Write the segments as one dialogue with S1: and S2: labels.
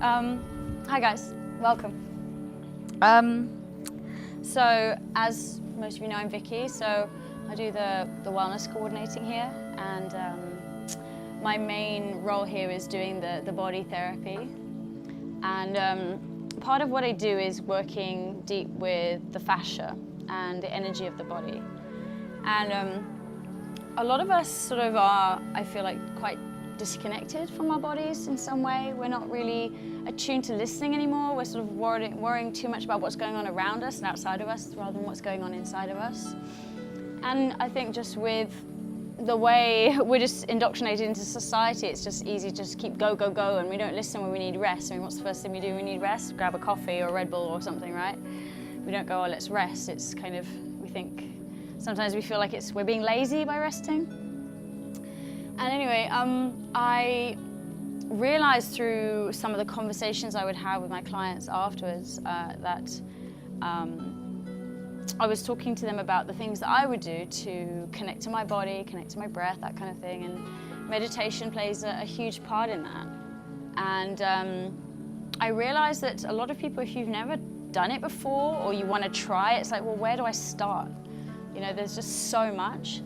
S1: Hi guys, welcome. So as most of you know, I'm Vicky, so I do the wellness coordinating here, and my main role here is doing the body therapy. And part of what I do is working deep with the fascia and the energy of the body. And a lot of us sort of are, I feel like, quite disconnected from our bodies in some way. We're not really attuned to listening anymore. We're sort of worrying too much about what's going on around us and outside of us rather than what's going on inside of us. And I think just with the way we're just indoctrinated into society, it's just easy to just keep go, and we don't listen when we need rest. I mean, what's the first thing we do when we need rest? Grab a coffee or a Red Bull or something, right? We don't go, oh, let's rest. It's kind of, we think, sometimes we feel like we're being lazy by resting. And anyway, I realized through some of the conversations I would have with my clients afterwards that I was talking to them about the things that I would do to connect to my body, connect to my breath, that kind of thing. And meditation plays a huge part in that. And I realized that a lot of people, if you've never done it before or you want to try it, it's like, well, where do I start? You know, there's just so much.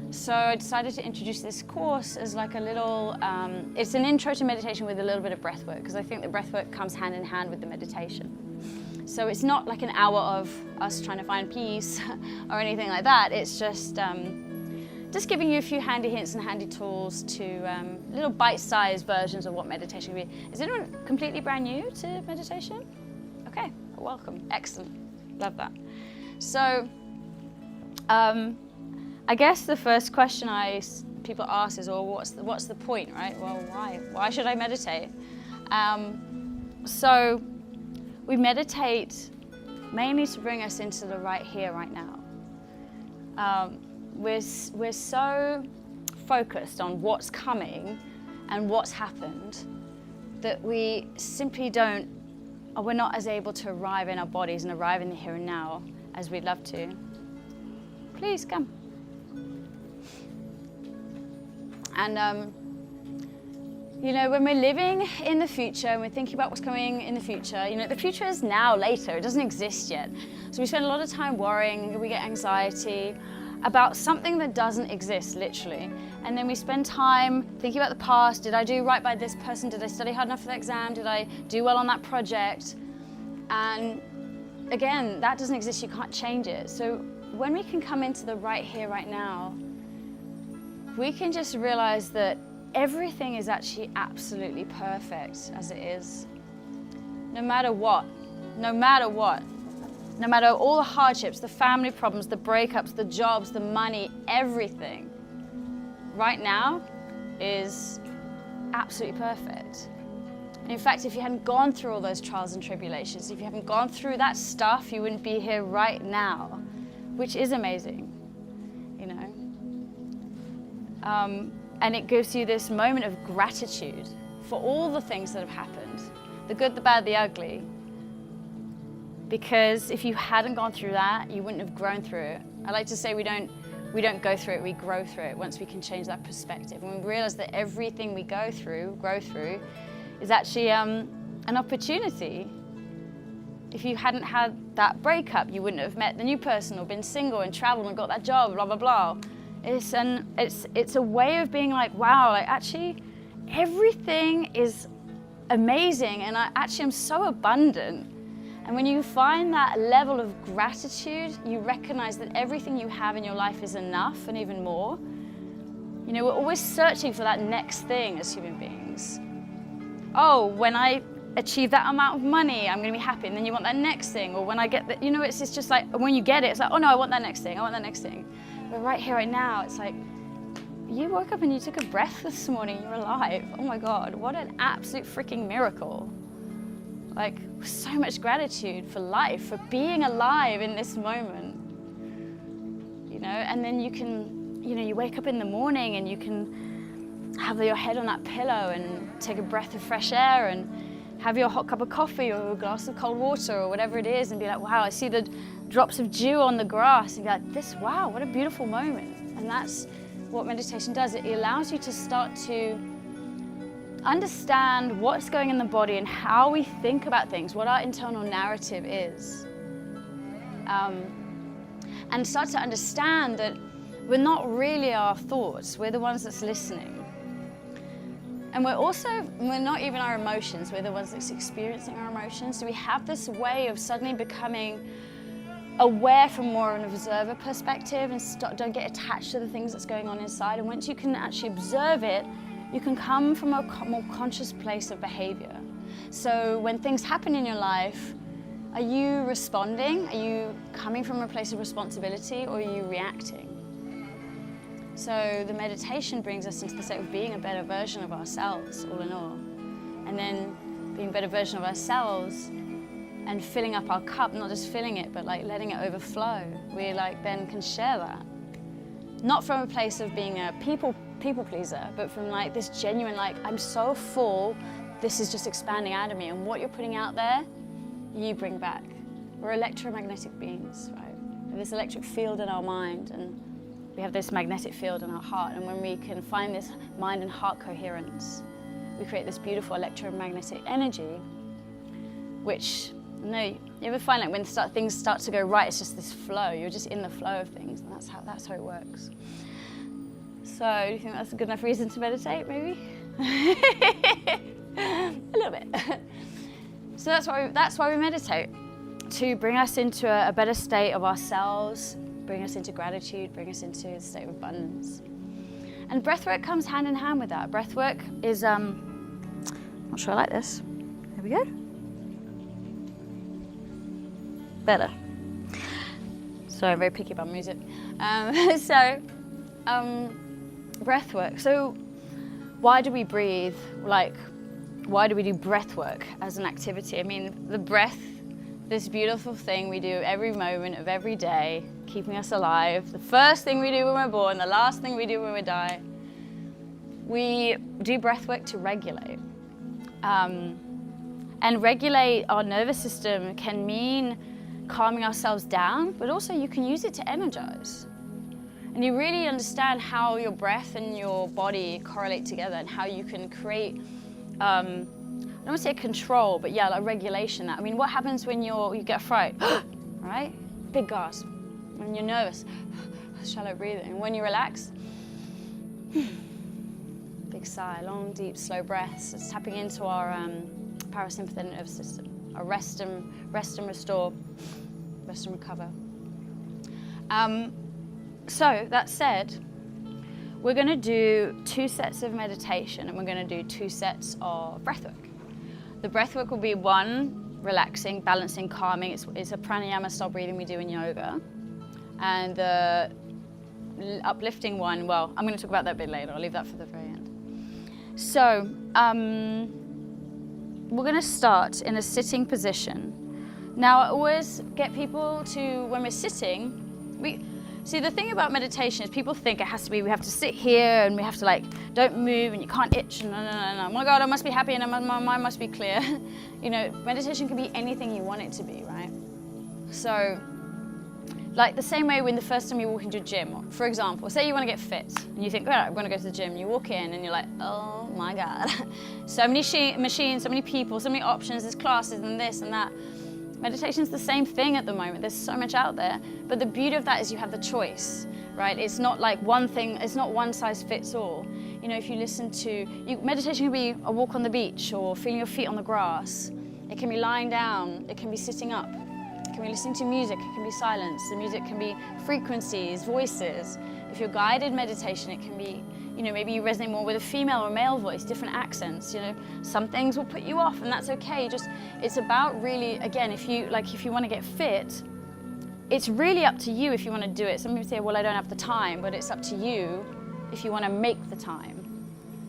S1: So I decided to introduce this course as like a little, it's an intro to meditation with a little bit of breath work, because I think the breath work comes hand in hand with the meditation. So it's not like an hour of us trying to find peace or anything like that. It's just giving you a few handy hints and handy tools to little bite-sized versions of what meditation can be. Is anyone completely brand new to meditation? Okay, welcome, excellent, love that. So, I guess the first question people ask is, well, what's the point, right? Well, why should I meditate? So we meditate mainly to bring us into the right here, right now. We're so focused on what's coming and what's happened that we simply we're not as able to arrive in our bodies and arrive in the here and now as we'd love to. Please come. And you know, when we're living in the future and we're thinking about what's coming in the future, you know, the future is now, later, it doesn't exist yet. So we spend a lot of time worrying, we get anxiety about something that doesn't exist, literally. And then we spend time thinking about the past. Did I do right by this person? Did I study hard enough for the exam? Did I do well on that project? And again, that doesn't exist, you can't change it. So when we can come into the right here, right now, we can just realize that everything is actually absolutely perfect as it is. No matter what, no matter all the hardships, the family problems, the breakups, the jobs, the money, everything right now is absolutely perfect. And in fact, if you hadn't gone through all those trials and tribulations, if you haven't gone through that stuff, you wouldn't be here right now, which is amazing, you know. And it gives you this moment of gratitude for all the things that have happened, the good, the bad, the ugly. Because if you hadn't gone through that, you wouldn't have grown through it. I like to say we don't go through it, we grow through it once we can change that perspective. And we realize that everything we grow through, is actually an opportunity. If you hadn't had that breakup, you wouldn't have met the new person or been single and traveled and got that job, blah, blah, blah. It's a way of being like, wow, like actually everything is amazing and I actually am so abundant. And when you find that level of gratitude, you recognize that everything you have in your life is enough and even more. You know, we're always searching for that next thing as human beings. Oh, when I achieve that amount of money, I'm going to be happy. And then you want that next thing. Or when I get that, you know, it's just like, when you get it, it's like, oh no, I want that next thing. I want that next thing. But right here, right now, it's like, you woke up and you took a breath this morning, you're alive. Oh my God, what an absolute freaking miracle. Like, so much gratitude for life, for being alive in this moment. You know, and then you can, you know, you wake up in the morning and you can have your head on that pillow and take a breath of fresh air and have your hot cup of coffee or a glass of cold water or whatever it is and be like, wow, I see the drops of dew on the grass and be like, wow, what a beautiful moment. And that's what meditation does. It allows you to start to understand what's going in the body and how we think about things, what our internal narrative is. And start to understand that we're not really our thoughts, we're the ones that's listening. And we're not even our emotions, we're the ones that's experiencing our emotions. So we have this way of suddenly becoming aware from more of an observer perspective and don't get attached to the things that's going on inside. And once you can actually observe it, you can come from a more conscious place of behavior. So when things happen in your life, are you responding? Are you coming from a place of responsibility, or are you reacting? So the meditation brings us into the state of being a better version of ourselves, all in all. And then being a better version of ourselves and filling up our cup, not just filling it, but like letting it overflow. We like then can share that. Not from a place of being a people pleaser, but from like this genuine, like, I'm so full, this is just expanding out of me. And what you're putting out there, you bring back. We're electromagnetic beings, right? We have this electric field in our mind, and we have this magnetic field in our heart. And when we can find this mind and heart coherence, we create this beautiful electromagnetic energy, which, you ever find like when things start to go right, it's just this flow. You're just in the flow of things, and that's how it works. So, do you think that's a good enough reason to meditate, maybe? A little bit. So that's why we meditate, to bring us into a better state of ourselves, bring us into gratitude, bring us into a state of abundance. And breathwork comes hand in hand with that. Breathwork is, not sure I like this. There we go. Better. Sorry, I'm very picky about music. Breathwork. So why do we breathe? Like, why do we do breathwork as an activity? I mean, the breath, this beautiful thing we do every moment of every day, keeping us alive. The first thing we do when we're born, the last thing we do when we die. We do breathwork to regulate. And regulate our nervous system can mean calming ourselves down, but also you can use it to energize. And you really understand how your breath and your body correlate together, and how you can create, I don't want to say control, but yeah, like regulation. I mean, what happens when you get a fright, right? Big gasp. When you're nervous, shallow breathing. And when you relax, big sigh, long, deep, slow breaths. It's tapping into our parasympathetic nervous system, our rest and restore, rest and recover. So that said, we're going to do 2 sets of meditation, and we're going to do 2 sets of breathwork. The breathwork will be 1, relaxing, balancing, calming. It's a pranayama style breathing we do in yoga. And the uplifting one, well, I'm going to talk about that a bit later. I'll leave that for the very end. So we're going to start in a sitting position. Now, I always get people to, when we're sitting, see, the thing about meditation is people think it has to be, we have to sit here and we have to like, don't move and you can't itch and no. Oh my God, I must be happy and my mind must be clear. You know, meditation can be anything you want it to be, right? So, like the same way when the first time you walk into a gym, for example, say you want to get fit and you think, all right, I'm going to go to the gym. You walk in and you're like, oh my God, so many machines, so many people, so many options, there's classes and this and that. Meditation's the same thing at the moment. There's so much out there. But the beauty of that is you have the choice, right? It's not like one thing, it's not one size fits all. You know, if you listen to, meditation can be a walk on the beach or feeling your feet on the grass. It can be lying down, it can be sitting up. It can be listening to music, it can be silence. The music can be frequencies, voices. If you're guided meditation, it can be, you know, maybe you resonate more with a female or male voice, different accents, you know. Some things will put you off and that's okay. It's about really, again, if you want to get fit, it's really up to you if you want to do it. Some people say, well, I don't have the time, but it's up to you if you want to make the time.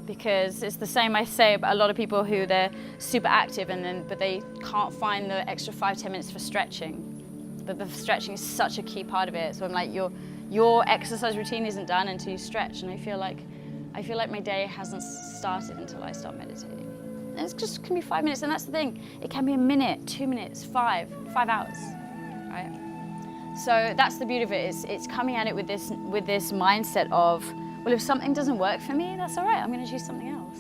S1: Because it's the same I say about a lot of people who they're super active but they can't find the extra 5-10 minutes for stretching. But the stretching is such a key part of it. So I'm like, your exercise routine isn't done until you stretch, and I feel like my day hasn't started until I start meditating. And it just can be 5 minutes, and that's the thing. It can be a minute, 2 minutes, 5 hours, right? So that's the beauty of it. It's coming at it with this mindset of, well, if something doesn't work for me, that's all right. I'm going to choose something else.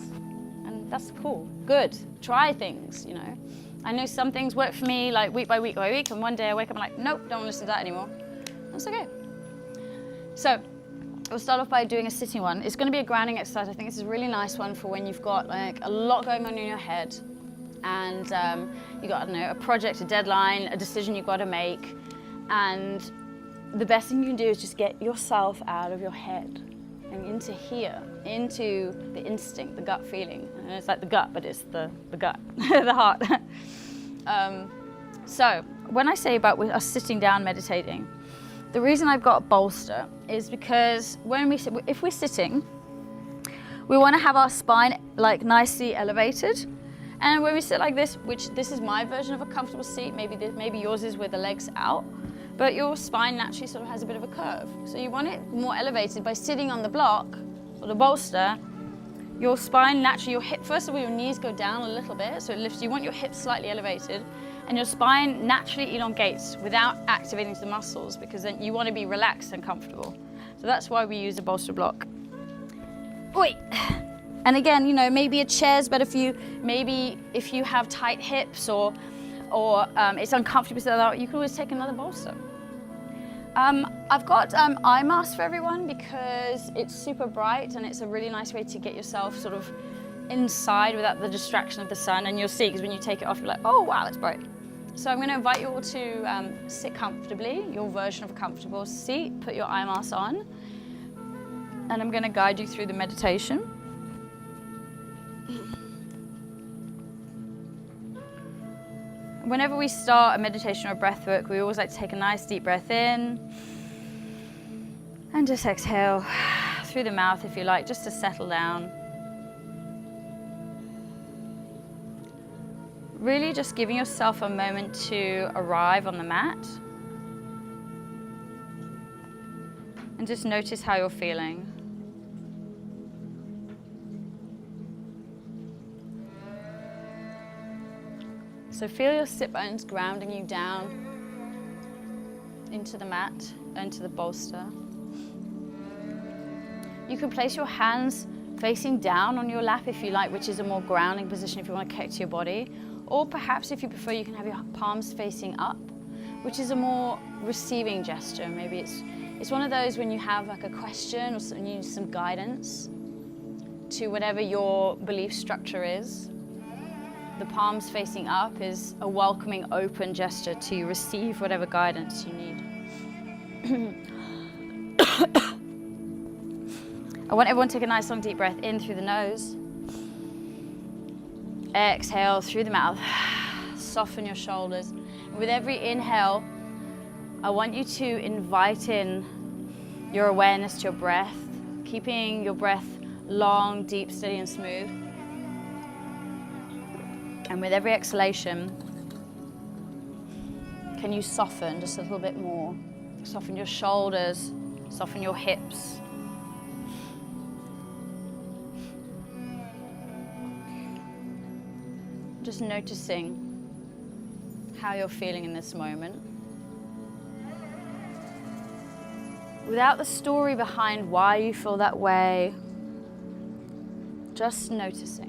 S1: And That's cool. Good. Try things, you know. I know some things work for me like week by week by week, and one day I wake up and I'm like, nope, don't want to listen to that anymore. That's okay. So we'll start off by doing a sitting one. It's going to be a grounding exercise. I think this is a really nice one for when you've got like a lot going on in your head, and you got, I don't know, a project, a deadline, a decision you've got to make, and the best thing you can do is just get yourself out of your head and into here, into the instinct, the gut feeling. And it's like the gut, but it's the gut, the heart. So when I say about us sitting down meditating, the reason I've got a bolster is because if we're sitting, we want to have our spine like nicely elevated. And when we sit like this, which this is my version of a comfortable seat, maybe yours is with the legs out, but your spine naturally sort of has a bit of a curve. So you want it more elevated by sitting on the block or the bolster. Your spine naturally, first of all, your knees go down a little bit, so it lifts. You want your hips slightly elevated, and your spine naturally elongates without activating the muscles, because then you want to be relaxed and comfortable. So that's why we use a bolster block. Oi. And again, you know, maybe a chair's better for you. Maybe if you have tight hips or it's uncomfortable, so you can always take another bolster. I've got eye masks for everyone because it's super bright and it's a really nice way to get yourself sort of inside without the distraction of the sun. And you'll see, because when you take it off, you're like, oh wow, that's bright. So I'm going to invite you all to sit comfortably, your version of a comfortable seat. Put your eye mask on, and I'm going to guide you through the meditation. Whenever we start a meditation or a breath work, we always like to take a nice deep breath in and just exhale through the mouth if you like, just to settle down. Really just giving yourself a moment to arrive on the mat and just notice how you're feeling. So feel your sit bones grounding you down into the mat, into the bolster. You can place your hands facing down on your lap if you like, which is a more grounding position if you want to connect to your body. Or perhaps if you prefer, you can have your palms facing up, which is a more receiving gesture. Maybe it's one of those when you have like a question or you need some guidance to whatever your belief structure is. The palms facing up is a welcoming, open gesture to receive whatever guidance you need. I want everyone to take a nice long deep breath in through the nose. Exhale through the mouth. Soften your shoulders. And with every inhale, I want you to invite in your awareness to your breath, keeping your breath long, deep, steady, and smooth. And with every exhalation, can you soften just a little bit more? Soften your shoulders, soften your hips. Just noticing how you're feeling in this moment. Without the story behind why you feel that way, just noticing.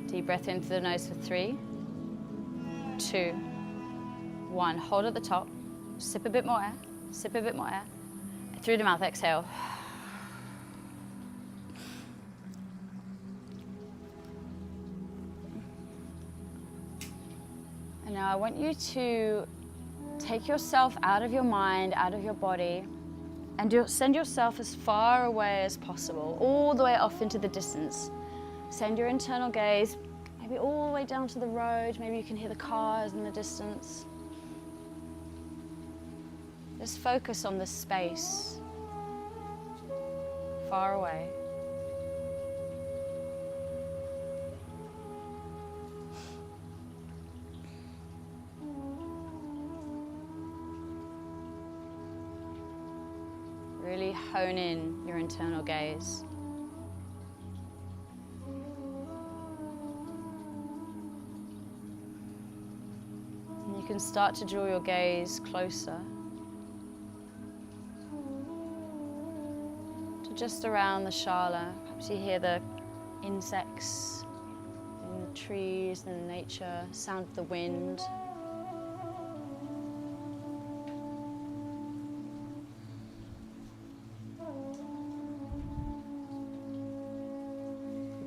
S1: Deep breath in through the nose for 3, 2, 1. Hold at the top. Sip a bit more air. Sip a bit more air. Through the mouth, exhale. And now I want you to take yourself out of your mind, out of your body, and send yourself as far away as possible, all the way off into the distance. Send your internal gaze, maybe all the way down to the road. Maybe you can hear the cars in the distance. Just focus on this space, far away. Really hone in your internal gaze. You can start to draw your gaze closer to just around the shala. Perhaps you hear the insects in the trees and nature, sound of the wind.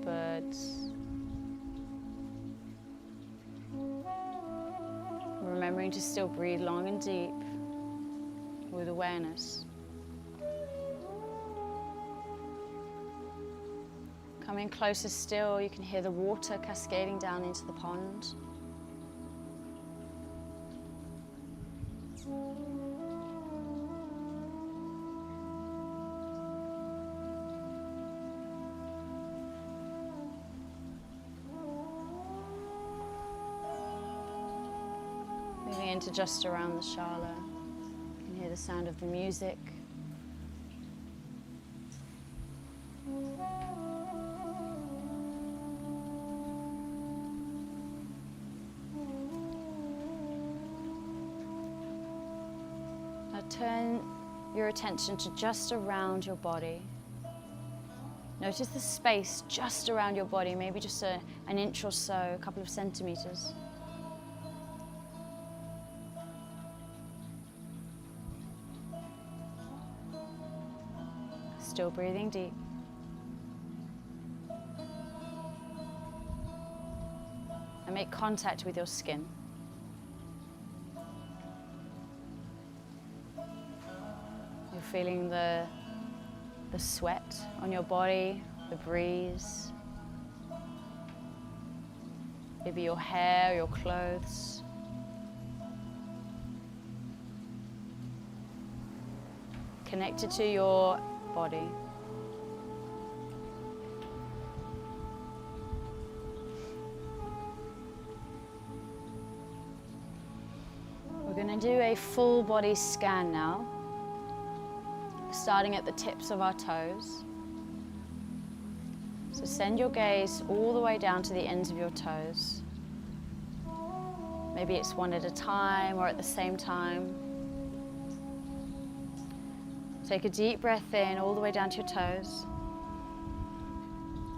S1: Birds. Remembering to still breathe long and deep with awareness. Coming closer still, you can hear the water cascading down into the pond. Moving into just around the shala, you can hear the sound of the music. Now turn your attention to just around your body. Notice the space just around your body, maybe just an inch or so, a couple of centimeters. Still breathing deep. And make contact with your skin. You're feeling the sweat on your body, the breeze, maybe your hair, your clothes. Connected to your body. We're going to do a full body scan now, starting at the tips of our toes. So send your gaze all the way down to the ends of your toes. Maybe it's one at a time or at the same time. Take a deep breath in all the way down to your toes.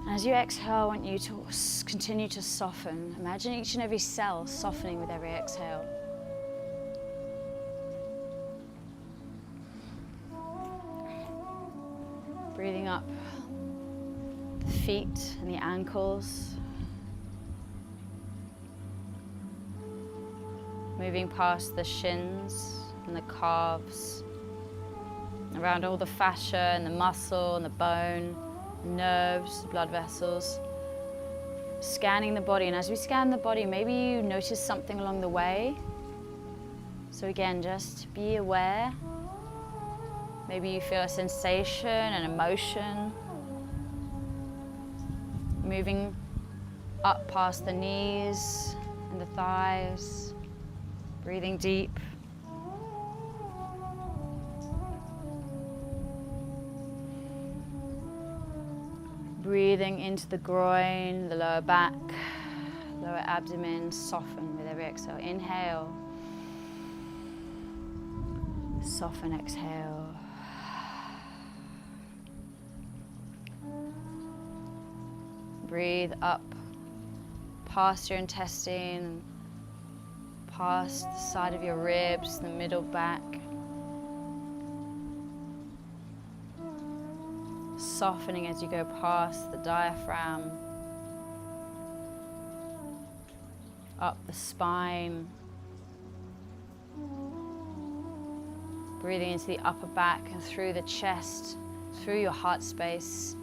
S1: And as you exhale, I want you to continue to soften. Imagine each and every cell softening with every exhale. Breathing up the feet and the ankles. Moving past the shins and the calves. Around all the fascia and the muscle and the bone, the nerves, the blood vessels. Scanning the body, and as we scan the body, maybe you notice something along the way. So again, just be aware. Maybe you feel a sensation, an emotion. Moving up past the knees and the thighs. Breathing deep. Breathing into the groin, the lower back, lower abdomen, soften with every exhale. Inhale. Soften, exhale. Breathe up past your intestine, past the side of your ribs, the middle back. Softening as you go past the diaphragm, up the spine, breathing into the upper back and through the chest, through your heart space.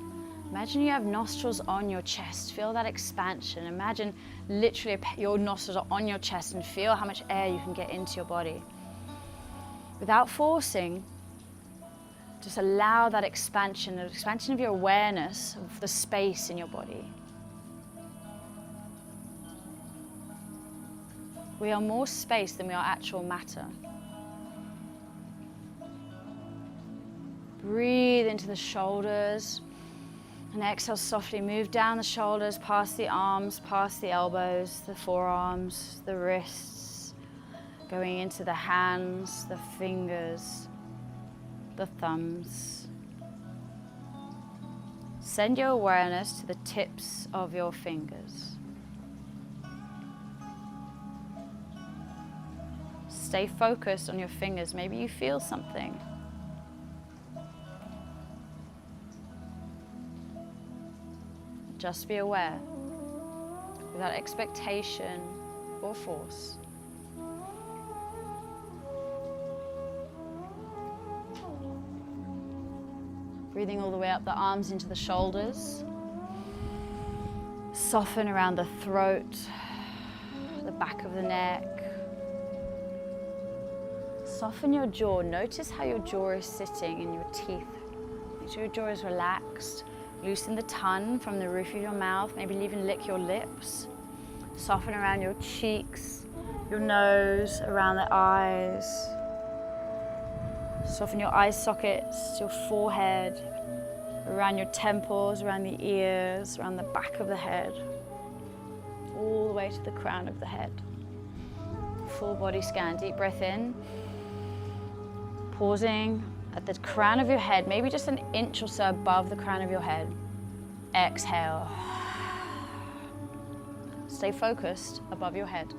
S1: Imagine you have nostrils on your chest. Feel that expansion. Imagine literally your nostrils are on your chest and feel how much air you can get into your body. Without forcing, just allow that expansion of your awareness of the space in your body. We are more space than we are actual matter. Breathe into the shoulders and exhale softly. Move down the shoulders, past the arms, past the elbows, the forearms, the wrists. Going into the hands, the fingers, the thumbs. Send your awareness to the tips of your fingers. Stay focused on your fingers. Maybe you feel something. Just be aware, without expectation or force. Breathing all the way up the arms into the shoulders. Soften around the throat, the back of the neck. Soften your jaw. Notice how your jaw is sitting in your teeth. Make sure your jaw is relaxed. Loosen the tongue from the roof of your mouth. Maybe even lick your lips. Soften around your cheeks, your nose, around the eyes. Soften your eye sockets, your forehead, around your temples, around the ears, around the back of the head, all the way to the crown of the head. Full body scan, deep breath in. Pausing at the crown of your head, maybe just an inch or so above the crown of your head. Exhale. Stay focused above your head.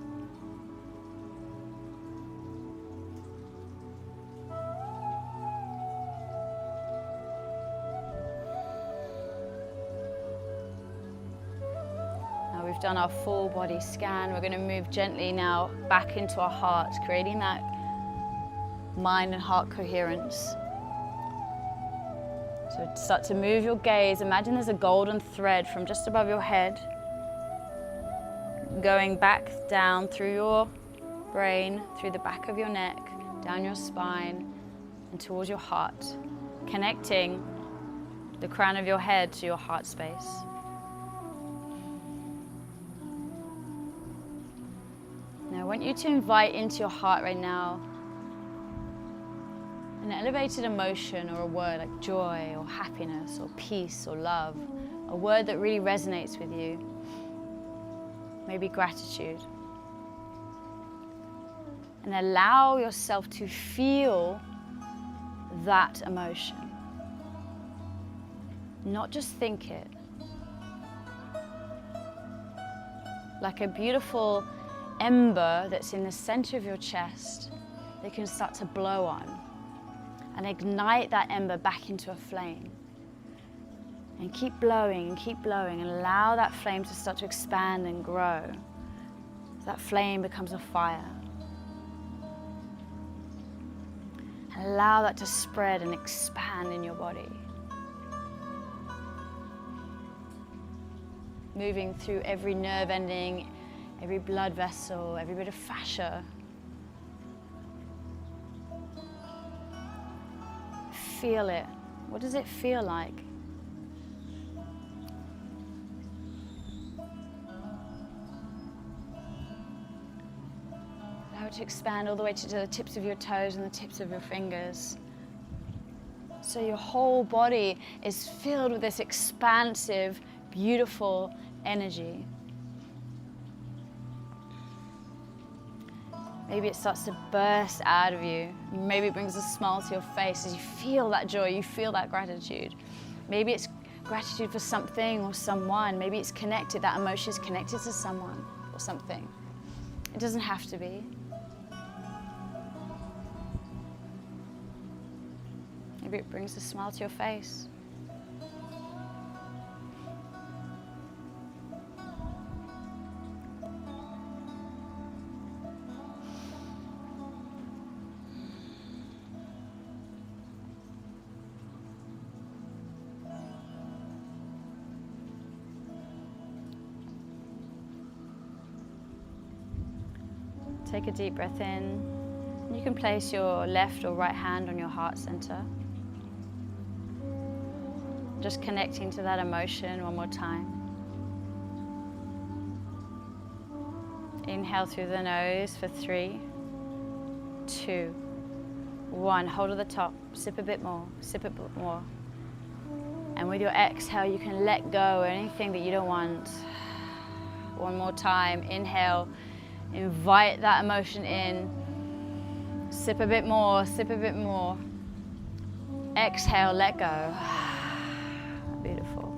S1: We've done our full body scan. We're going to move gently now back into our heart, creating that mind and heart coherence. So start to move your gaze. Imagine there's a golden thread from just above your head, going back down through your brain, through the back of your neck, down your spine, and towards your heart, connecting the crown of your head to your heart space. Now I want you to invite into your heart right now an elevated emotion or a word like joy or happiness or peace or love, a word that really resonates with you, maybe gratitude. And allow yourself to feel that emotion, not just think it. Like a beautiful ember that's in the center of your chest that you can start to blow on and ignite that ember back into a flame. And keep blowing and allow that flame to start to expand and grow. So that flame becomes a fire. And allow that to spread and expand in your body. Moving through every nerve ending, every blood vessel, every bit of fascia. Feel it. What does it feel like? Allow it to expand all the way to the tips of your toes and the tips of your fingers. So your whole body is filled with this expansive, beautiful energy. Maybe it starts to burst out of you. Maybe it brings a smile to your face as you feel that joy, you feel that gratitude. Maybe it's gratitude for something or someone. Maybe it's connected, that emotion is connected to someone or something. It doesn't have to be. Maybe it brings a smile to your face. Take a deep breath in. You can place your left or right hand on your heart center. Just connecting to that emotion one more time. Inhale through the nose for 3, 2, 1. Hold at the top. Sip a bit more. Sip a bit more. And with your exhale, you can let go of anything that you don't want. One more time. Inhale. Invite that emotion in. Sip a bit more, sip a bit more. Exhale, let go. Beautiful.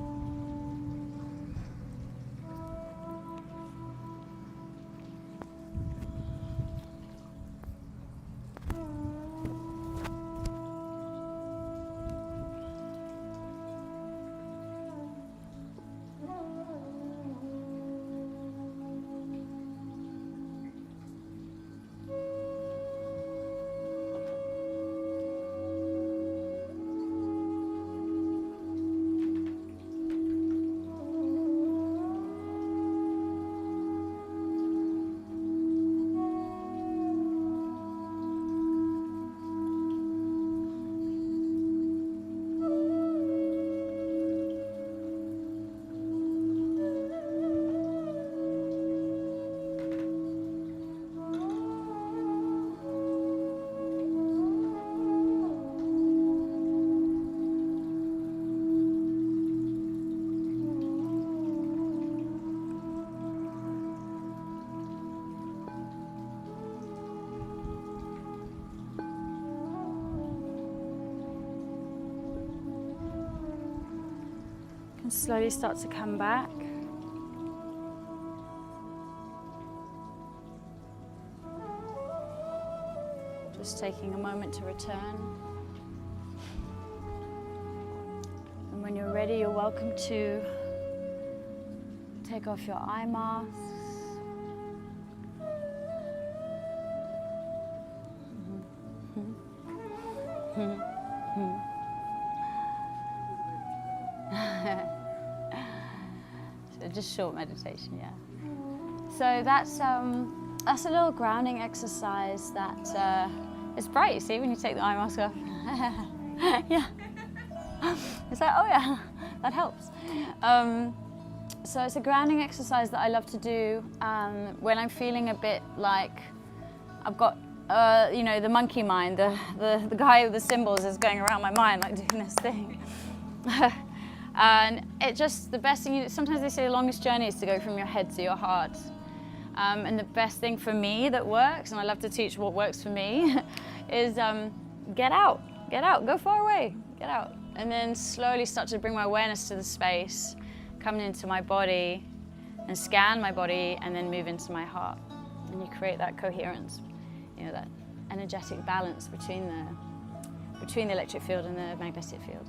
S1: And slowly start to come back. Just taking a moment to return. And when you're ready, you're welcome to take off your eye masks. So just short meditation, yeah. So that's a little grounding exercise that it's bright, you see, when you take the eye mask off. Yeah. It's like, oh yeah, that helps. So it's a grounding exercise that I love to do when I'm feeling a bit like I've got, you know, the monkey mind, the guy with the symbols is going around my mind, like doing this thing. And it just, the best thing, sometimes they say the longest journey is to go from your head to your heart. And the best thing for me that works, and I love to teach what works for me, is get out, go far away, get out. And then slowly start to bring my awareness to the space, coming into my body, and scan my body, and then move into my heart. And you create that coherence, you know, that energetic balance between the electric field and the magnetic field.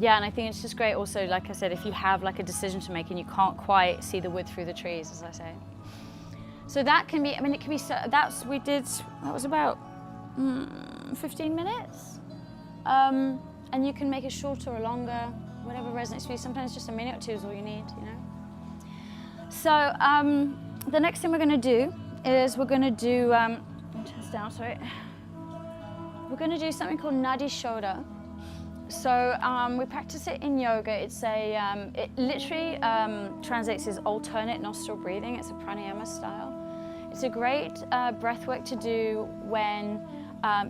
S1: Yeah, and I think it's just great also, like I said, if you have like a decision to make and you can't quite see the wood through the trees, as I say. So that can be, I mean, it can be, that was about 15 minutes. And you can make it shorter or longer, whatever resonates for you. Sometimes just a minute or two is all you need, you know. So the next thing we're going to do is we're going to do, turn this down, sorry. We're going to do something called Nadi Shoda. So we practice it in yoga. It's it literally translates as alternate nostril breathing. It's a pranayama style. It's a great breath work to do when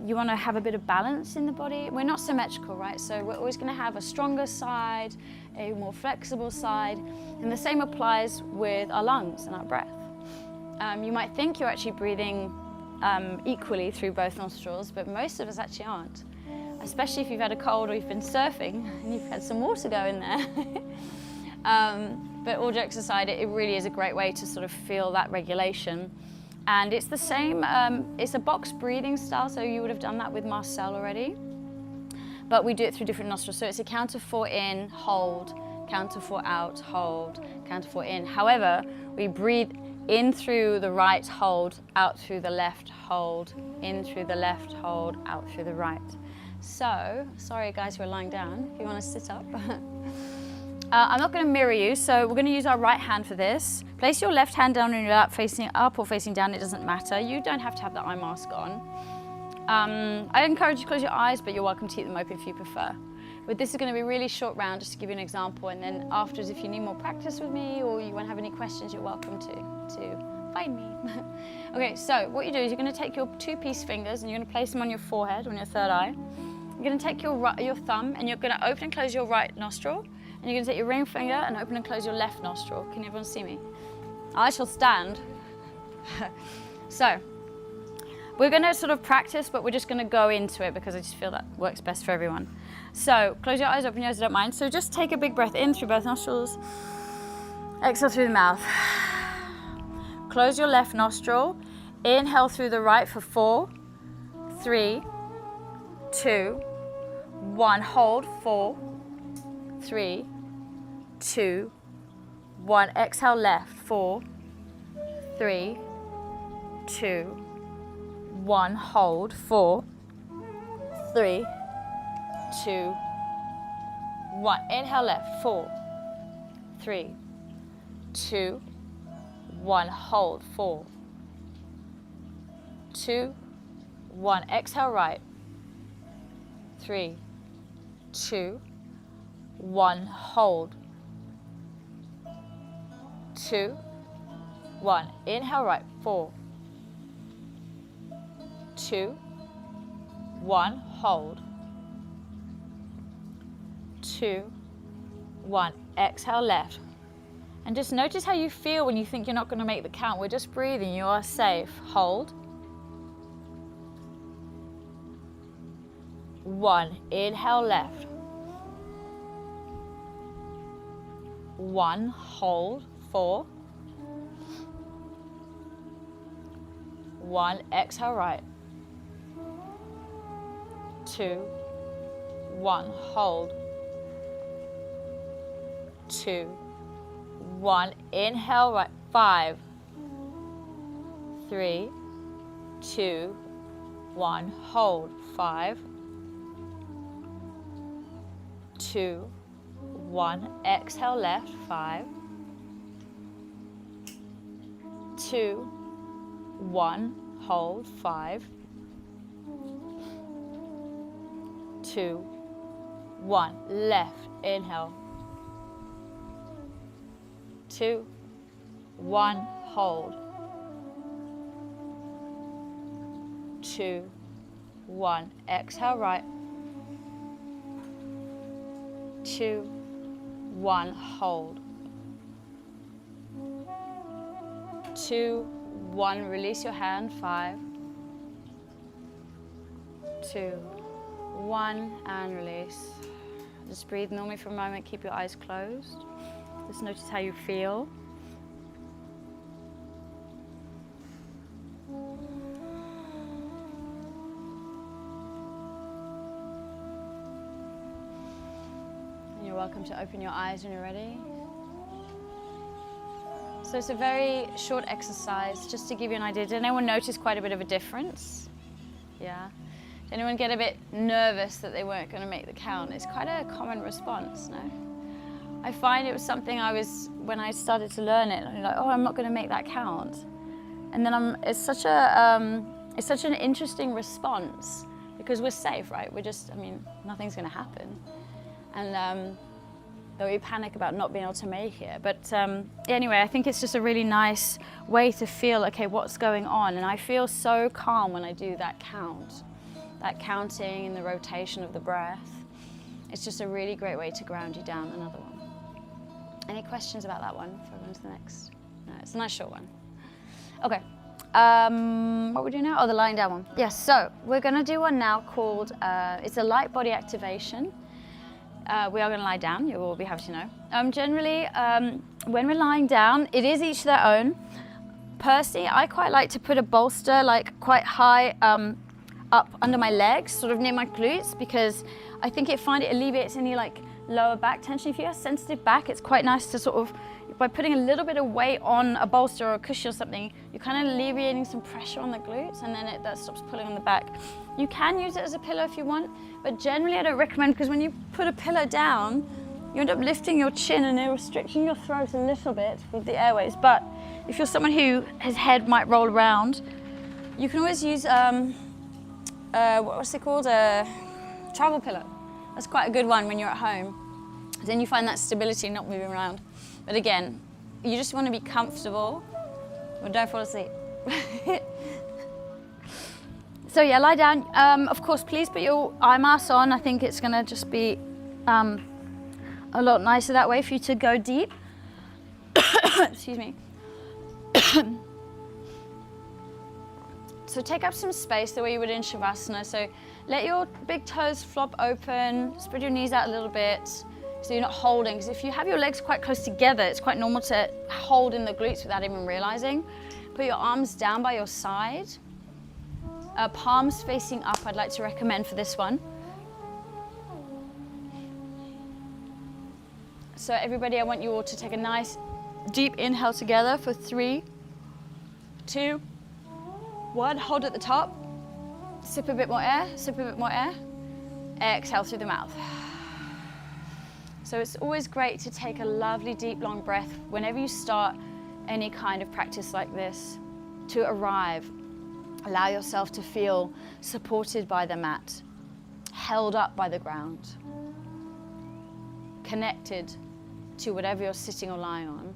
S1: you want to have a bit of balance in the body. We're not symmetrical, right? So we're always going to have a stronger side, a more flexible side, and the same applies with our lungs and our breath. You might think you're actually breathing equally through both nostrils, but most of us actually aren't. Especially if you've had a cold or you've been surfing and you've had some water go in there. But all jokes aside, it really is a great way to sort of feel that regulation. And it's the same, it's a box breathing style, so you would have done that with Marcel already. But we do it through different nostrils. So it's a count of 4 in, hold, count of 4 out, hold, count of 4 in. However, we breathe in through the right, hold, out through the left, hold, in through the left, hold, out through the right. So, sorry guys who are lying down, if you want to sit up. I'm not going to mirror you, so we're going to use our right hand for this. Place your left hand down on your lap, facing up or facing down, it doesn't matter. You don't have to have the eye mask on. I encourage you to close your eyes, but you're welcome to keep them open if you prefer. But this is going to be a really short round, just to give you an example, and then afterwards, if you need more practice with me or you want to have any questions, you're welcome to find me. Okay, so what you do is you're going to take your 2-piece fingers and you're going to place them on your forehead, on your third eye. You're going to take your thumb and you're going to open and close your right nostril, and you're going to take your ring finger and open and close your left nostril. Can everyone see me? I shall stand. So, we're gonna sort of practice, but we're just gonna go into it because I just feel that works best for everyone. So close your eyes, open your eyes, don't mind. So just take a big breath in through both nostrils. Exhale through the mouth. Close your left nostril. Inhale through the right for 4, 3, 2, 1. Hold. 4, 3, 2, 1. Exhale left. 4, 3, 2, 1. Hold. 4, 3, 2, 1. Inhale left. 4, 3, 2, 1. Hold. 4, 2, 1. Exhale right. 3, 2, 1. Hold. 2, 1. Inhale right. 4, 2, 1. Hold. 2, 1. Exhale left. And just notice how you feel when you think you're not going to make the count. We're just breathing. You are safe. Hold. 1. Inhale left. 1. Hold. 4, 1. Exhale right. 2, 1. Hold. 2, 1. Inhale right. 5, 3, 2, 1. Hold. 5, 2, 1. Exhale left. 5, 2, 1. Hold. 5, 2, 1. Left. Inhale. 2, 1. Hold. 2, 1. Exhale right. 2, 1. Hold. 2, 1. Release your hand. 5, 2, 1. And release. Just breathe normally for a moment. Keep your eyes closed. Just notice how you feel. And you're welcome to open your eyes when you're ready. So it's a very short exercise, just to give you an idea. Did anyone notice quite a bit of a difference? Yeah? Did anyone get a bit nervous that they weren't going to make the count? It's quite a common response, no? I find it was something when I started to learn it, I'm like, oh, I'm not going to make that count. And then it's such an interesting response because we're safe, right? Nothing's going to happen. And though we panic about not being able to make it. But anyway, I think it's just a really nice way to feel, okay, what's going on? And I feel so calm when I do that count, that counting and the rotation of the breath. It's just a really great way to ground you down. Another one. Any questions about that one before I go on to the next? No, it's a nice short one. Okay, what we do now? Oh, the lying down one. Yes, so we're gonna do one now called, it's a light body activation. We are gonna lie down, you will be happy to know. Generally, when we're lying down, it is each their own. Personally, I quite like to put a bolster like quite high up under my legs, sort of near my glutes, because I think it alleviates any like lower back tension. If you have sensitive back, it's quite nice to sort of, by putting a little bit of weight on a bolster or a cushion or something, you're kind of alleviating some pressure on the glutes, and then that stops pulling on the back. You can use it as a pillow if you want, but generally I don't recommend, because when you put a pillow down, you end up lifting your chin and you're restricting your throat a little bit with the airways. But if you're someone his head might roll around, you can always use, what's it called? A travel pillow. That's quite a good one when you're at home. Then you find that stability, not moving around. But again, you just want to be comfortable, but don't fall asleep. So yeah, lie down. Of course, please put your eye mask on. I think it's gonna just be a lot nicer that way for you to go deep. Excuse me. So So take up some space the way you would in Shavasana. So let your big toes flop open, spread your knees out a little bit so you're not holding. Because if you have your legs quite close together, it's quite normal to hold in the glutes without even realizing. Put your arms down by your side. Palms facing up, I'd like to recommend for this one. So everybody, I want you all to take a nice deep inhale together for 3, 2, 1. Hold at the top. Sip a bit more air, sip a bit more air. Exhale through the mouth. So it's always great to take a lovely deep long breath whenever you start any kind of practice like this to arrive. Allow yourself to feel supported by the mat, held up by the ground, connected to whatever you're sitting or lying on.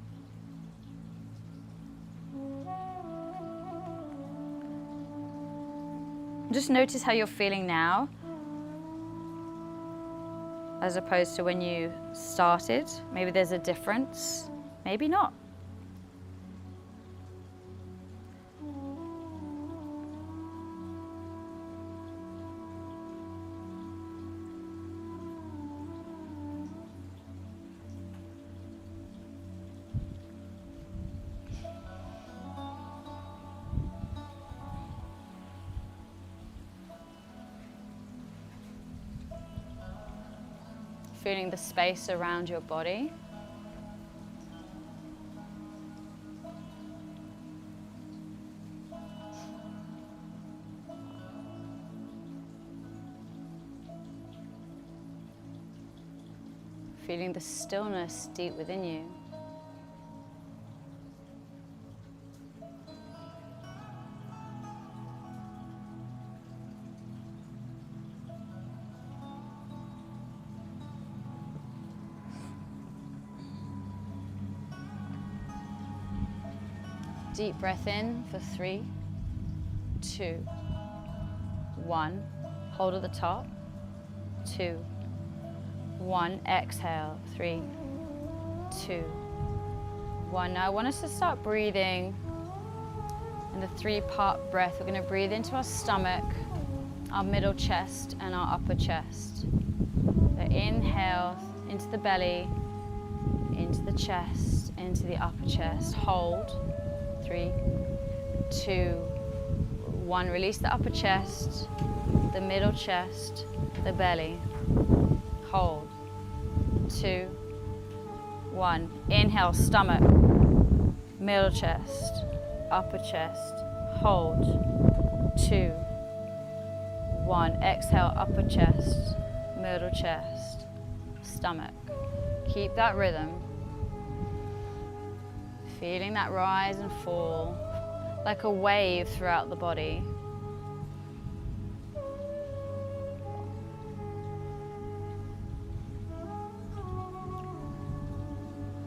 S1: Just notice how you're feeling now, as opposed to when you started. Maybe there's a difference, maybe not. Feeling the space around your body. Feeling the stillness deep within you. Deep breath in for 3, 2, 1. Hold at the top. 2, 1. Exhale. 3, 2, 1. Now I want us to start breathing in the 3-part breath. We're going to breathe into our stomach, our middle chest, and our upper chest. So inhale into the belly, into the chest, into the upper chest. Hold. 3, 2, 1. Release the upper chest, the middle chest, the belly. Hold. 2, 1. Inhale, stomach, middle chest, upper chest. Hold. 2, 1. Exhale, upper chest, middle chest, stomach. Keep that rhythm. Feeling that rise and fall like a wave throughout the body.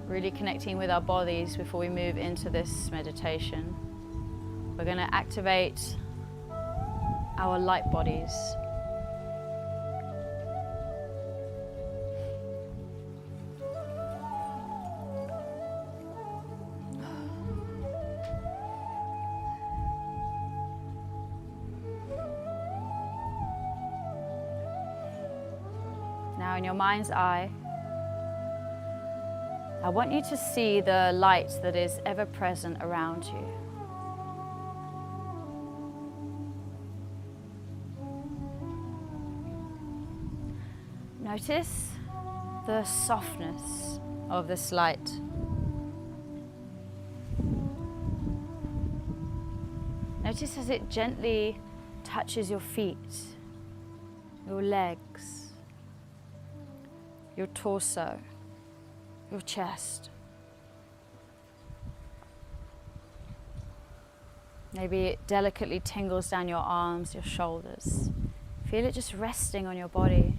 S1: Really connecting with our bodies before we move into this meditation. We're going to activate our light bodies. Now in your mind's eye, I want you to see the light that is ever present around you. Notice the softness of this light. Notice as it gently touches your feet, your legs, your torso, your chest. Maybe it delicately tingles down your arms, your shoulders. Feel it just resting on your body.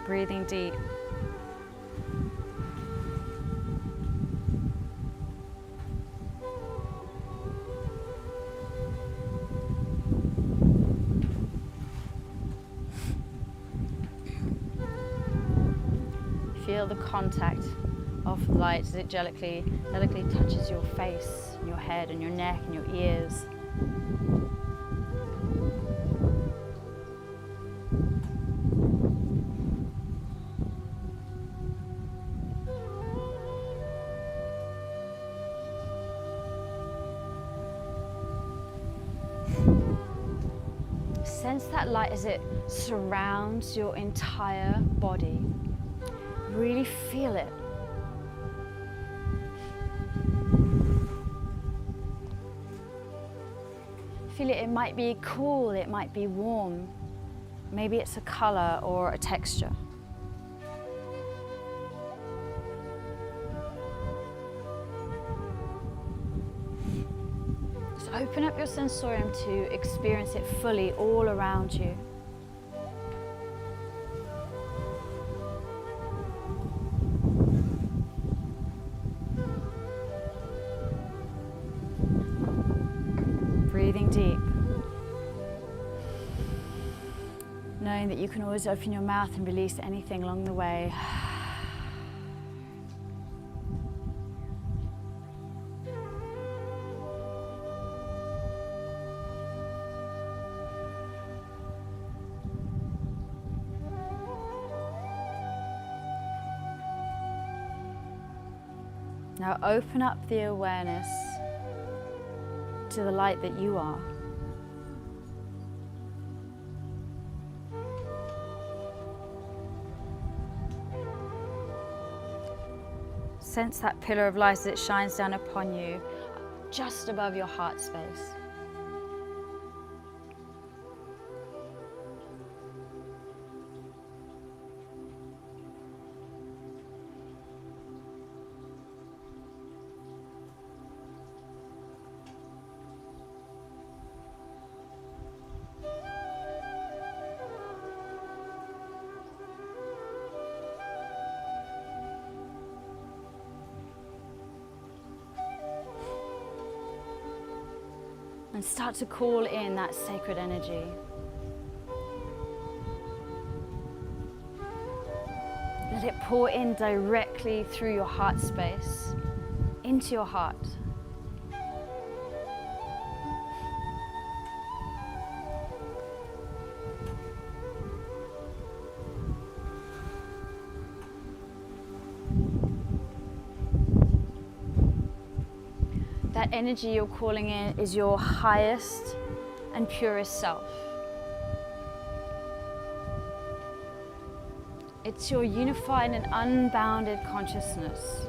S1: Breathing deep. feel the contact of the light as it delicately touches your face, and your head, and your neck, and your ears. Sense that light as it surrounds your entire body. Really feel it. Feel it. It might be cool, it might be warm. Maybe it's a color or a texture. Just open up your sensorium to experience it fully all around you. Breathing deep. Knowing that you can always open your mouth and release anything along the way. Now open up the awareness to the light that you are. Sense that pillar of light as it shines down upon you, just above your heart space. And start to call in that sacred energy. Let it pour in directly through your heart space, into your heart. That energy you're calling in is your highest and purest self. It's your unified and unbounded consciousness.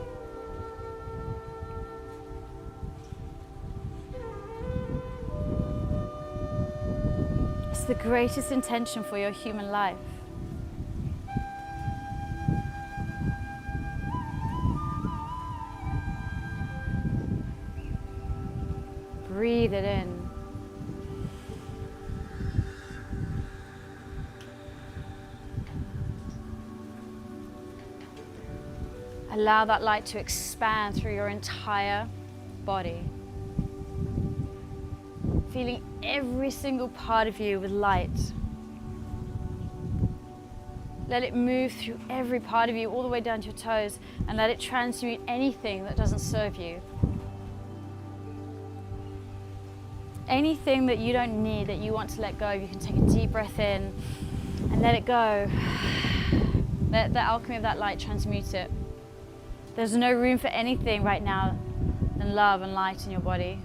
S1: It's the greatest intention for your human life. Breathe it in. Allow that light to expand through your entire body. Feeling every single part of you with light. Let it move through every part of you, all the way down to your toes, and let it transmute anything that doesn't serve you. Anything that you don't need, that you want to let go of, you can take a deep breath in and let it go. Let the alchemy of that light transmute it. There's no room for anything right now than love and light in your body.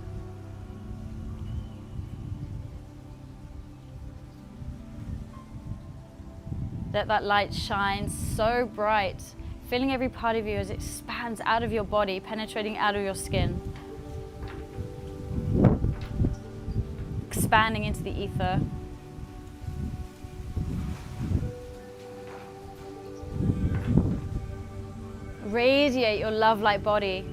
S1: Let that light shine so bright, filling every part of you as it expands out of your body, penetrating out of your skin. Expanding into the ether. Radiate your love light body.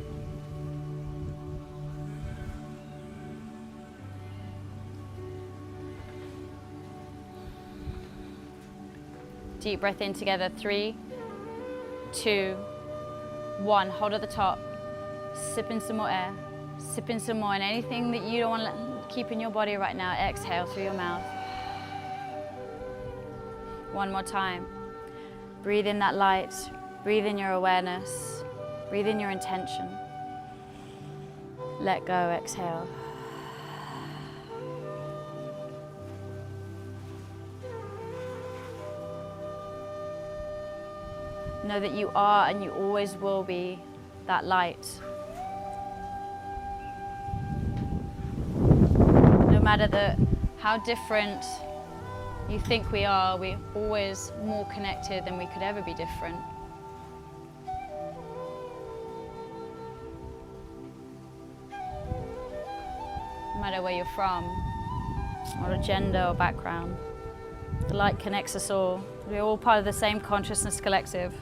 S1: Deep breath in together. 3, 2, 1. Hold at the top. Sip in some more air. Sip in some more. And anything that you don't want to keep in your body right now, exhale through your mouth. One more time. Breathe in that light. Breathe in your awareness. Breathe in your intention. Let go, exhale. Know that you are and you always will be that light. No matter how different you think we are, we're always more connected than we could ever be different. No matter where you're from, or gender or background, the light connects us all. We're all part of the same consciousness collective.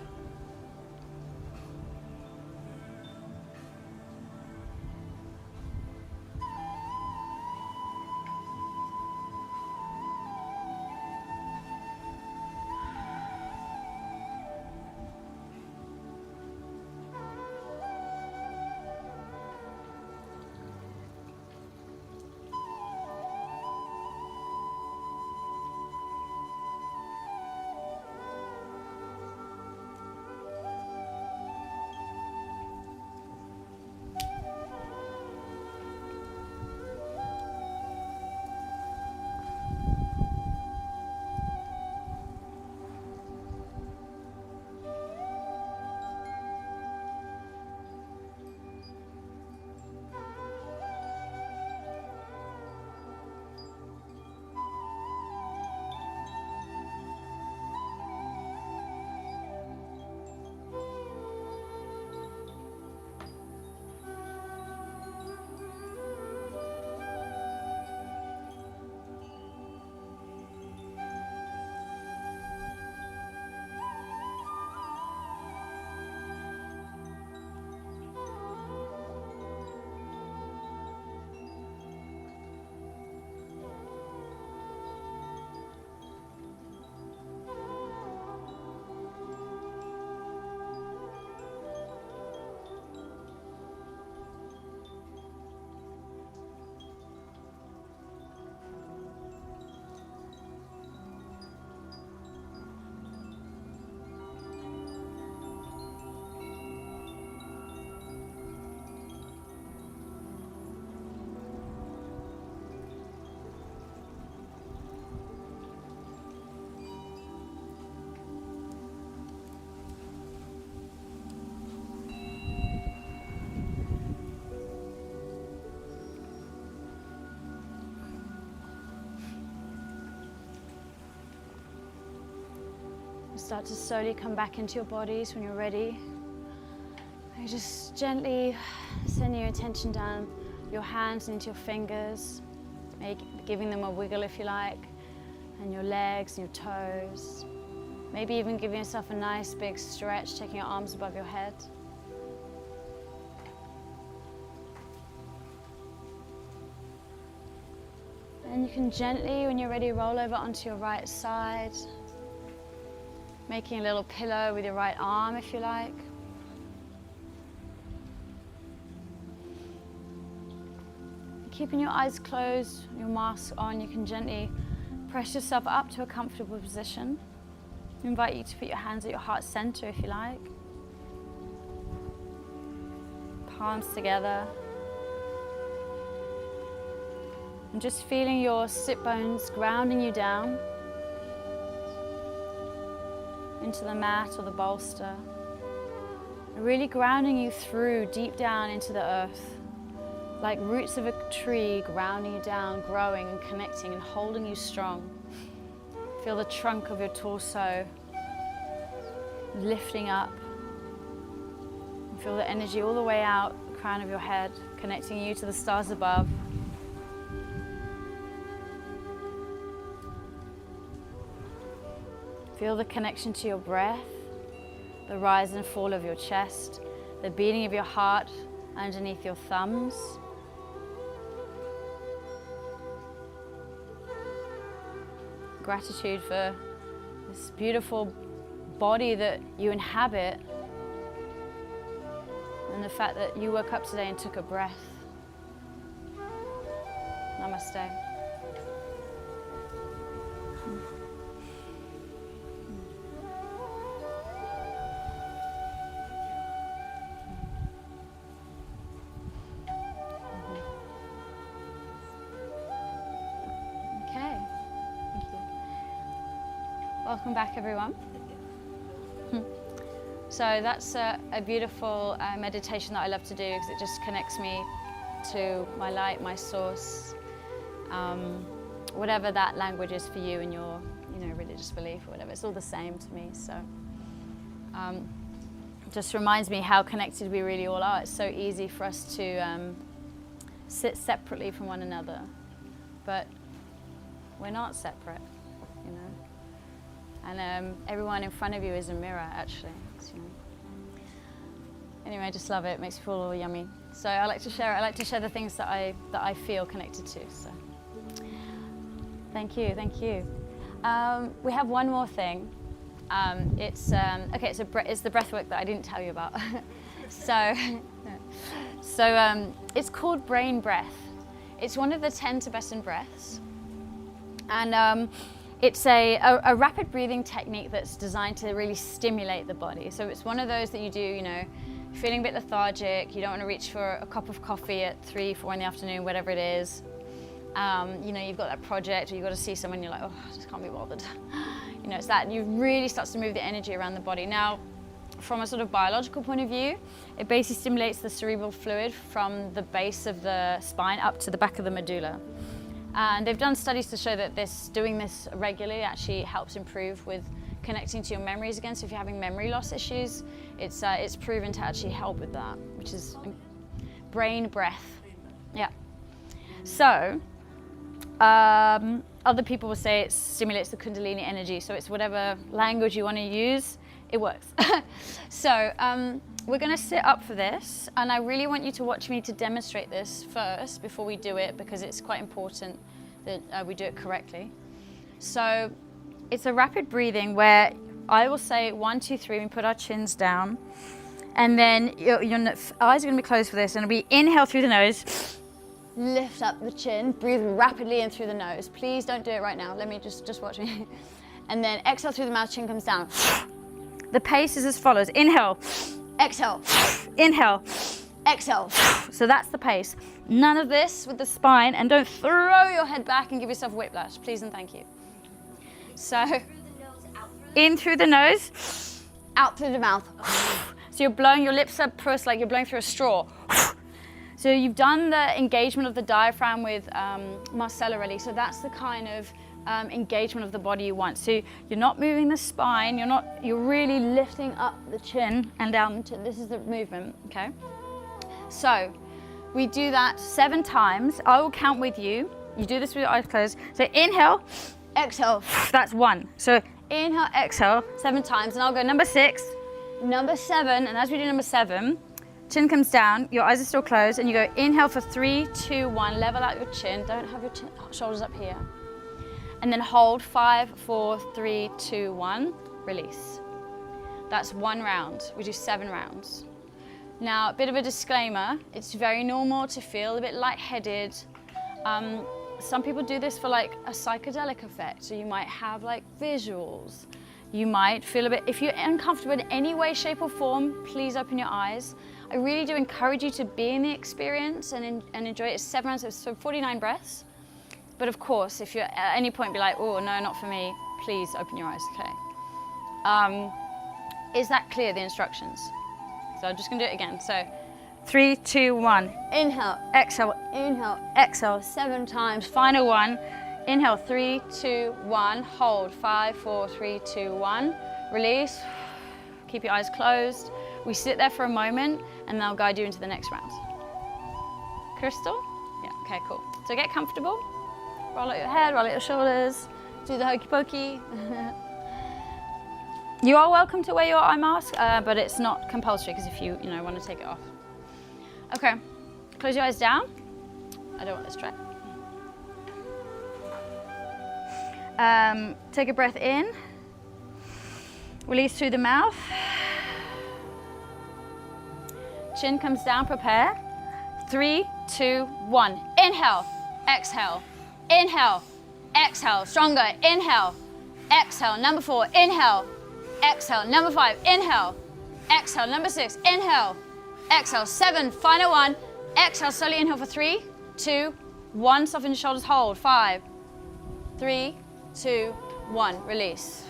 S1: Start to slowly come back into your bodies when you're ready. You just gently send your attention down your hands into your fingers, giving them a wiggle if you like, and your legs and your toes. Maybe even giving yourself a nice big stretch, taking your arms above your head. And you can gently, when you're ready, roll over onto your right side, making a little pillow with your right arm if you like. Keeping your eyes closed, your mask on, you can gently press yourself up to a comfortable position. I invite you to put your hands at your heart center if you like. Palms together. And just feeling your sit bones grounding you down into the mat or the bolster. Really grounding you through deep down into the earth, like roots of a tree grounding you down, growing and connecting and holding you strong. Feel the trunk of your torso lifting up. And feel the energy all the way out the crown of your head, connecting you to the stars above. Feel the connection to your breath, the rise and fall of your chest, the beating of your heart underneath your thumbs. Gratitude for this beautiful body that you inhabit, and the fact that you woke up today and took a breath. Namaste. Welcome back, everyone. So that's a beautiful meditation that I love to do because it just connects me to my light, my source, whatever that language is for you and your, religious belief or whatever. It's all the same to me. So, just reminds me how connected we really all are. It's so easy for us to sit separately from one another, but we're not separate, And everyone in front of you is a mirror, actually. Anyway, I just love it. It makes me feel all yummy. So I like to share. I like to share the things that I feel connected to. So thank you. We have one more thing. It's the breath work that I didn't tell you about. so it's called brain breath. It's one of the 10 Tibetan breaths, and it's a rapid breathing technique that's designed to really stimulate the body. So it's one of those that you do, feeling a bit lethargic, you don't want to reach for a cup of coffee at 3, 4 in the afternoon, whatever it is. You've got that project or you've got to see someone, you're like, oh, I just can't be bothered. It's that you really starts to move the energy around the body. Now, from a sort of biological point of view, it basically stimulates the cerebral fluid from the base of the spine up to the back of the medulla. And they've done studies to show that doing this regularly actually helps improve with connecting to your memories again. So if you're having memory loss issues, it's proven to actually help with that, which is brain breath. Yeah. So other people will say it stimulates the Kundalini energy. So it's whatever language you want to use, it works. So we're going to sit up for this, and I really want you to watch me to demonstrate this first before we do it, because it's quite important that we do it correctly. So it's a rapid breathing where I will say 1, 2, 3, we put our chins down, and then your eyes are going to be closed for this, and it'll be inhale through the nose, lift up the chin, breathe rapidly in through the nose. Please don't do it right now. Let me just watch me. And then exhale through the mouth, chin comes down. The pace is as follows. Inhale, exhale, inhale, exhale. So that's the pace. None of this with the spine, and don't throw your head back and give yourself whiplash, please and thank you. So, in through the nose, out through the mouth. So you're blowing your lips up first like you're blowing through a straw. So you've done the engagement of the diaphragm with Marcella already. So that's the kind of engagement of the body you want. So you're not moving the spine, you're really lifting up the chin and down to, this is the movement, okay? So we do that 7 times. I will count with you. You do this with your eyes closed. So inhale, exhale, that's 1. So inhale, exhale 7 times, and I'll go number 6, number 7, and as we do number 7, chin comes down, your eyes are still closed, and you go inhale for 3, 2, 1, level out your chin, don't have your shoulders up here. And then hold 5, 4, 3, 2, 1, release. That's 1 round. We do 7 rounds. Now, a bit of a disclaimer, it's very normal to feel a bit lightheaded. Some people do this for like a psychedelic effect, so you might have like visuals. You might feel a bit, if you're uncomfortable in any way, shape or form, please open your eyes. I really do encourage you to be in the experience and enjoy it. It's 7 rounds, so 49 breaths. But of course, if you at any point be like, oh, no, not for me, please open your eyes, okay? Is that clear, the instructions? So I'm just gonna do it again. So 3, 2, 1. Inhale, exhale 7 times. Final one. Inhale, 3, 2, 1. Hold, 5, 4, 3, 2, 1. Release. Keep your eyes closed. We sit there for a moment, and they'll guide you into the next round. Crystal? Yeah, okay, cool. So get comfortable. Roll out your head, roll out your shoulders. Do the hokey pokey. You are welcome to wear your eye mask, but it's not compulsory, because if you want to take it off. Okay, close your eyes down. I don't want this track. Take a breath in. Release through the mouth. Chin comes down, prepare. 3, 2, 1. Inhale, exhale, inhale, exhale. Stronger, inhale, exhale. Number 4, inhale, exhale. Number 5, inhale, exhale. Number 6, inhale, exhale. 7, final one. Exhale, slowly inhale for 3, 2, 1. Soften your shoulders, hold. 5, 3, 2, 1. Release.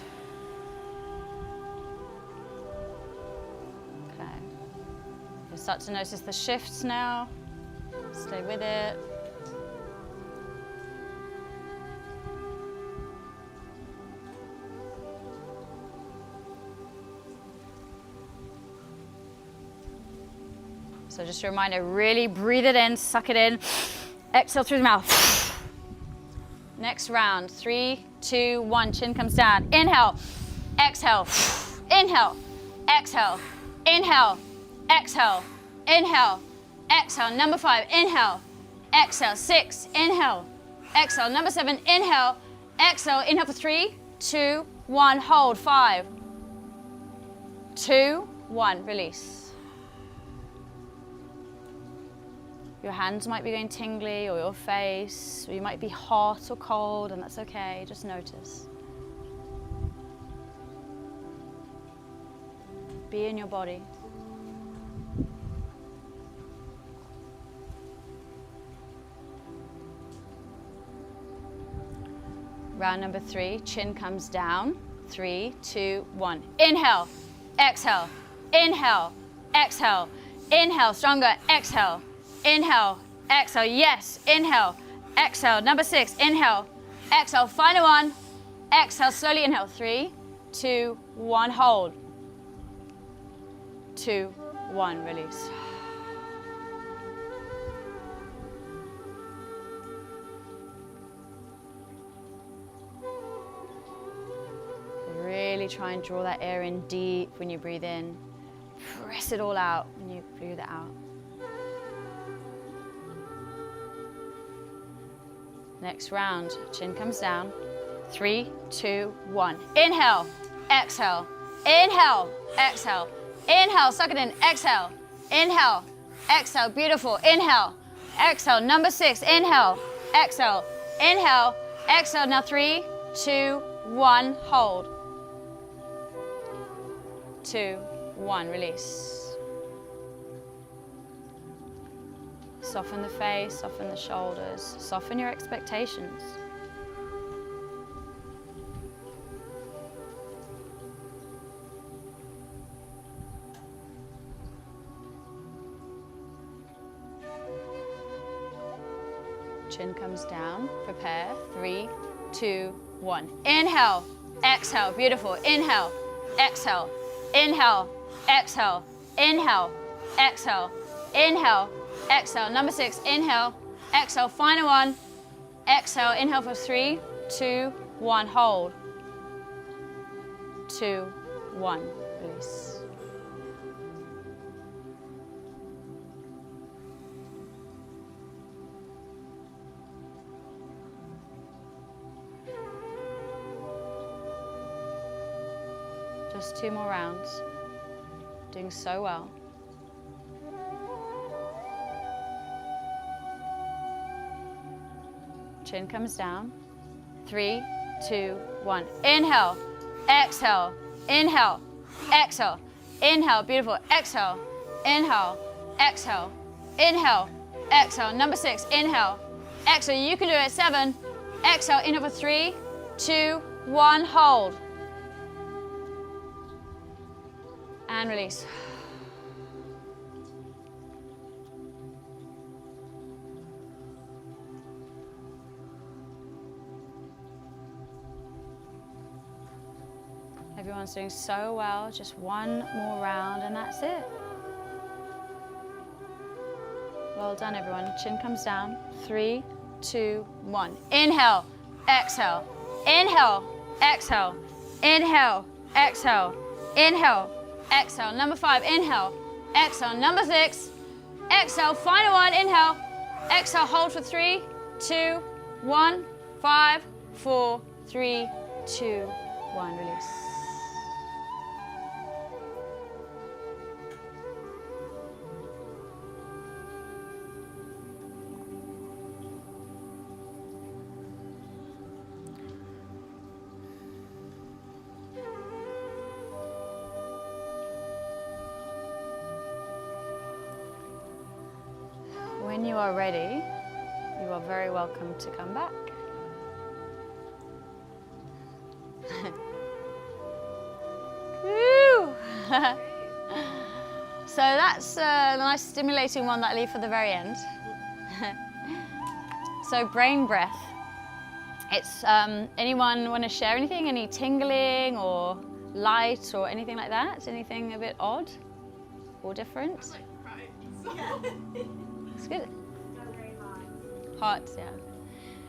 S1: Start to notice the shifts now. Stay with it. So just a reminder, really breathe it in, suck it in. Exhale through the mouth. Next round, 3, 2, 1, chin comes down. Inhale, exhale, inhale, exhale, inhale, exhale, inhale, exhale. Number 5, inhale, exhale. 6, inhale, exhale. Number 7, inhale, exhale. Inhale for 3, 2, 1, hold. 5, 2, 1, release. Your hands might be going tingly, or your face, or you might be hot or cold, and that's okay, just notice. Be in your body. Round number 3, chin comes down. 3, 2, 1. Inhale, exhale, inhale, exhale, inhale, stronger, exhale. Inhale, exhale, yes, inhale, exhale. Number 6, inhale, exhale, final one, exhale, slowly inhale. 3, 2, 1, hold. 2, 1, release. Really try and draw that air in deep when you breathe in. Press it all out when you breathe it out. Next round, chin comes down. 3, 2, 1. Inhale, exhale, inhale, exhale, inhale, suck it in, exhale, inhale, exhale, beautiful, inhale, exhale. Number 6, inhale, exhale, inhale, exhale. Now 3, 2, 1, hold. 2, 1, release. Soften the face, soften the shoulders, soften your expectations. Chin comes down, prepare. 3, 2, 1. Inhale, exhale, beautiful. Inhale, exhale, inhale, exhale, inhale, exhale, inhale, exhale. Number 6, inhale, exhale, final one, exhale, inhale for 3, 2, 1, hold. 2, 1, release. Just 2 more rounds. Doing so well. Chin comes down. 3, 2, 1. Inhale, exhale, inhale, exhale, inhale, beautiful. Exhale, inhale, exhale, inhale, exhale. Number 6, inhale, exhale. You can do it. 7, exhale, inhale for 3, 2, 1, hold. And release. Everyone's doing so well. Just 1 more round and that's it. Well done, everyone. Chin comes down. 3, 2, 1. Inhale, exhale, inhale, exhale, inhale, exhale, inhale, exhale. Number 5, inhale, exhale. Number 6, exhale. Final one, inhale, exhale. Hold for 3, 2, 1, 5, 4, 3, 2, 1. Release. When you are ready, you are very welcome to come back. Woo! So So that's a nice stimulating one that I leave for the very end. So brain breath. It's, anyone want to share anything? Any tingling or light or anything like that? Anything a bit odd or different? It's good. Hot, yeah.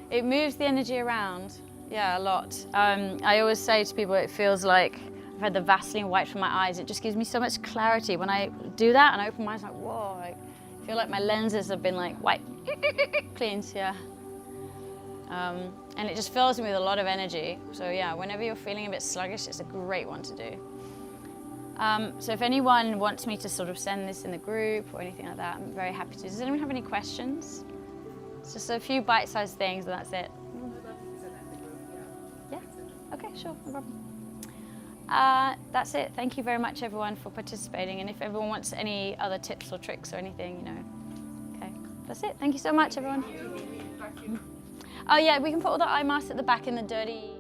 S1: It moves the energy around, yeah, a lot. I always say to people, it feels like I've had the Vaseline wiped from my eyes. It just gives me so much clarity. When I do that and I open my eyes, I'm like, whoa, I feel like my lenses have been like wiped, cleaned, yeah. And it just fills me with a lot of energy. So yeah, whenever you're feeling a bit sluggish, it's a great one to do. So if anyone wants me to sort of send this in the group or anything like that, I'm very happy to. Does anyone have any questions? It's just a few bite-sized things and that's it. Yeah? Okay, sure, no problem. That's it. Thank you very much, everyone, for participating. And if everyone wants any other tips or tricks or anything, you know. Okay, that's it. Thank you so much, everyone. Oh yeah, we can put all the eye masks at the back in the dirty...